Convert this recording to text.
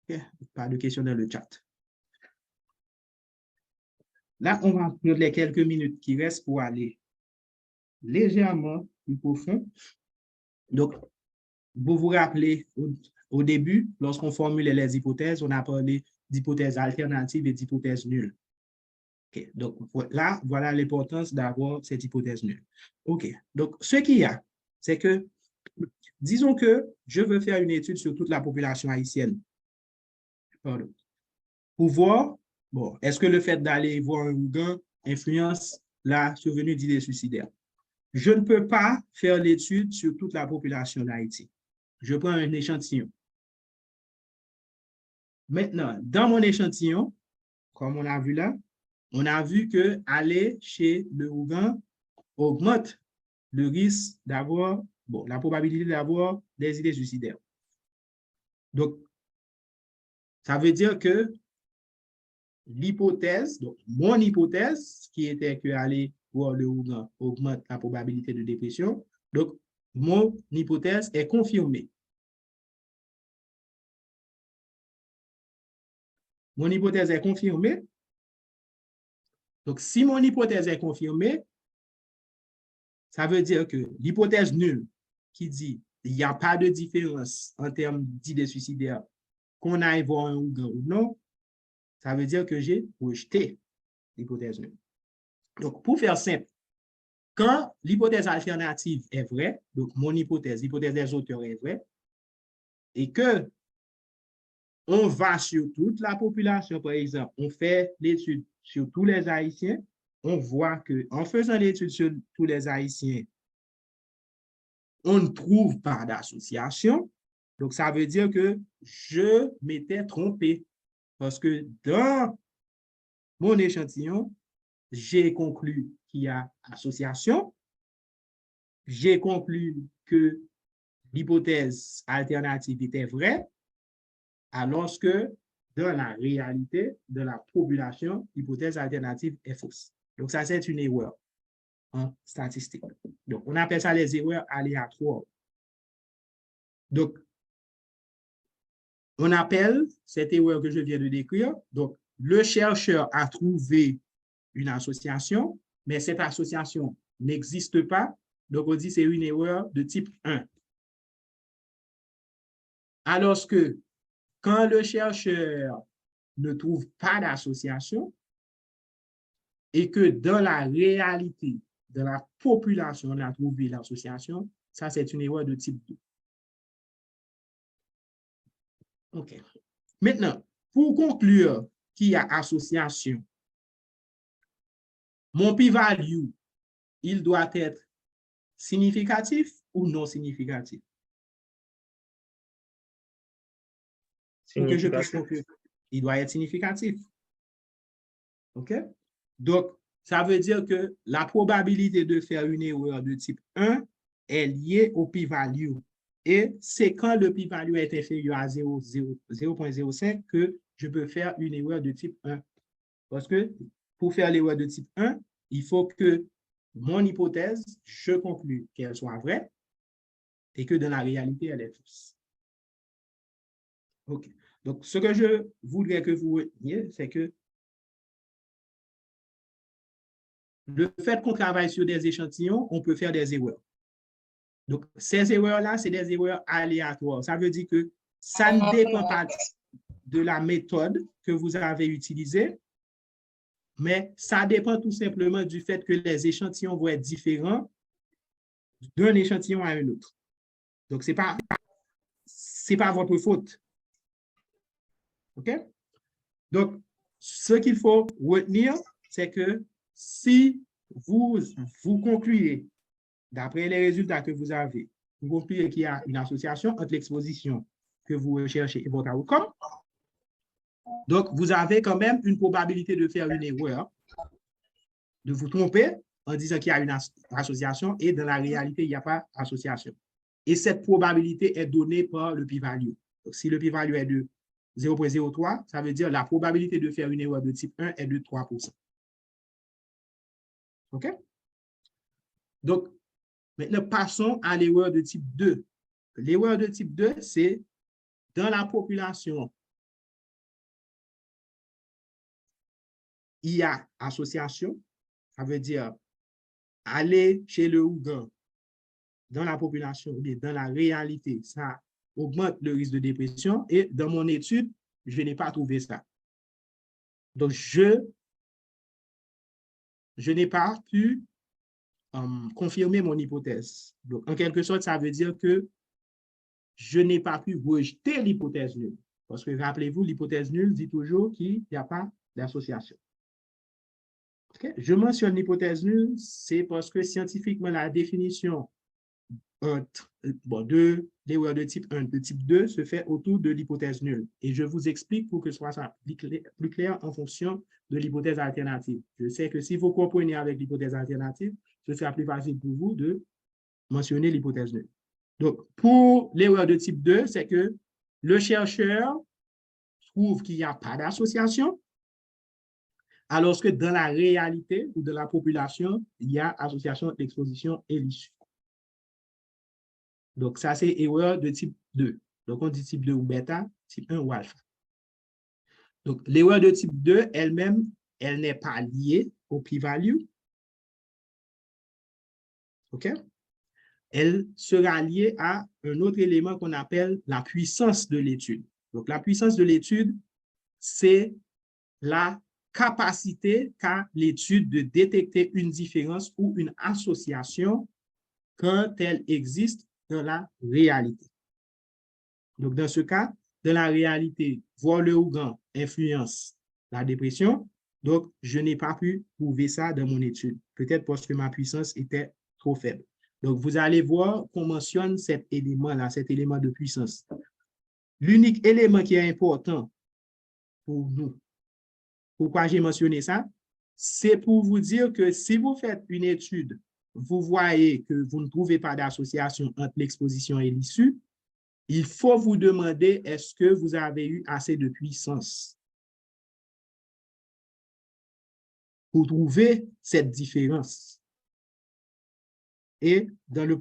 Okay. Pas de questions dans le chat. Là, on va prendre les quelques minutes qui restent pour aller légèrement plus profond. Donc, vous vous rappelez, au début, lorsqu'on formulait les hypothèses, on a parlé d'hypothèses alternatives et d'hypothèses nulles. Okay. Donc, là, voilà l'importance d'avoir cette hypothèse nulle. OK. Donc, ce qu'il y a, c'est que, disons que je veux faire une étude sur toute la population haïtienne. Pardon. Pour voir, bon, est-ce que le fait d'aller voir un Ougan influence la survenue d'idées suicidaires? Je ne peux pas faire l'étude sur toute la population d'Haïti. Je prends un échantillon. Maintenant, dans mon échantillon, comme on a vu là, on a vu que aller chez le Ougan augmente le risque d'avoir, bon, la probabilité d'avoir des idées suicidaires. Donc, ça veut dire que l'hypothèse, donc mon hypothèse, qui était que aller voir le Ougan augmente la probabilité de dépression, donc mon hypothèse est confirmée. Mon hypothèse est confirmée. Donc, si mon hypothèse est confirmée, ça veut dire que l'hypothèse nulle qui dit il n'y a pas de différence en termes d'idées suicidaires qu'on aille voir un Ougan ou non, ça veut dire que j'ai rejeté l'hypothèse nulle. Donc, pour faire simple, quand l'hypothèse alternative est vraie, donc mon hypothèse, l'hypothèse des auteurs est vraie, et que on va sur toute la population, par exemple, on fait l'étude sur tous les Haïtiens, on voit qu'en faisant l'étude sur tous les Haïtiens, on ne trouve pas d'association. Donc, ça veut dire que je m'étais trompé. Parce que dans mon échantillon, j'ai conclu qu'il y a association. J'ai conclu que l'hypothèse alternative était vraie, alors que dans la réalité de la population, l'hypothèse alternative est fausse. Donc, ça, c'est une erreur en statistique. Donc, on appelle ça les erreurs aléatoires. Donc, on appelle cette erreur que je viens de décrire, donc, le chercheur a trouvé une association, mais cette association n'existe pas, donc on dit que c'est une erreur de type 1. Alors que quand le chercheur ne trouve pas d'association et que dans la réalité de la population, on a trouvé l'association, ça c'est une erreur de type 2. OK. Maintenant, pour conclure qu'il y a association, mon p-value, il doit être significatif ou non significatif? Pour que je puisse conclure, il doit être significatif. OK? Donc, ça veut dire que la probabilité de faire une erreur de type 1 est liée au p-value. Et c'est quand le p-value est inférieur à 0.05 que je peux faire une erreur de type 1. Parce que pour faire l'erreur de type 1, il faut que mon hypothèse, je conclue qu'elle soit vraie et que dans la réalité, elle est fausse. OK. Donc, ce que je voudrais que vous reteniez, c'est que le fait qu'on travaille sur des échantillons, on peut faire des erreurs. Donc, ces erreurs-là, c'est des erreurs aléatoires. Ça veut dire que ça ne dépend pas de la méthode que vous avez utilisée, mais ça dépend tout simplement du fait que les échantillons vont être différents d'un échantillon à un autre. Donc, ce n'est pas votre faute. OK? Donc, ce qu'il faut retenir, c'est que si vous concluez, d'après les résultats que vous avez, vous concluez qu'il y a une association entre l'exposition que vous recherchez et votre outcome, donc vous avez quand même une probabilité de faire une erreur, de vous tromper en disant qu'il y a une association et dans la réalité, il n'y a pas d'association. Et cette probabilité est donnée par le p-value. Donc, si le p-value est de 0.03, ça veut dire la probabilité de faire une erreur de type 1 est de 3%. OK? Donc, maintenant, passons à l'erreur de type 2. L'erreur de type 2, c'est dans la population il y a association, ça veut dire aller chez le Ougan dans la population, mais dans la réalité, ça augmente le risque de dépression. Et dans mon étude, je n'ai pas trouvé ça. Donc, je n'ai pas pu confirmer mon hypothèse. Donc, en quelque sorte, ça veut dire que je n'ai pas pu rejeter l'hypothèse nulle. Parce que, rappelez-vous, l'hypothèse nulle dit toujours qu'il n'y a pas d'association. Okay? Je mentionne l'hypothèse nulle, c'est parce que scientifiquement, la définition de l'erreur de type 1, de type 2 se fait autour de l'hypothèse nulle. Et je vous explique pour que ce soit plus clair en fonction de l'hypothèse alternative. Je sais que si vous comprenez avec l'hypothèse alternative, ce sera plus facile pour vous de mentionner l'hypothèse nulle. Donc, pour l'erreur de type 2, c'est que le chercheur trouve qu'il n'y a pas d'association, alors que dans la réalité ou de la population, il y a association d'exposition et l'issue. Donc, ça, c'est erreur de type 2. Donc, on dit type 2 ou bêta, type 1 ou alpha. Donc, l'erreur de type 2, elle-même, elle n'est pas liée au p-value. OK? Elle sera liée à un autre élément qu'on appelle la puissance de l'étude. Donc, la puissance de l'étude, c'est la capacité qu'a l'étude de détecter une différence ou une association quand elle existe dans la réalité. Donc, dans ce cas, dans la réalité, voir le Ougan influence la dépression. Donc, je n'ai pas pu prouver ça dans mon étude. Peut-être parce que ma puissance était trop faible. Donc, vous allez voir qu'on mentionne cet élément-là, cet élément de puissance. L'unique élément qui est important pour nous, pourquoi j'ai mentionné ça, c'est pour vous dire que si vous faites une étude, vous voyez que vous ne trouvez pas d'association entre l'exposition et l'issue, il faut vous demander, est-ce que vous avez eu assez de puissance pour trouver cette différence? Et dans le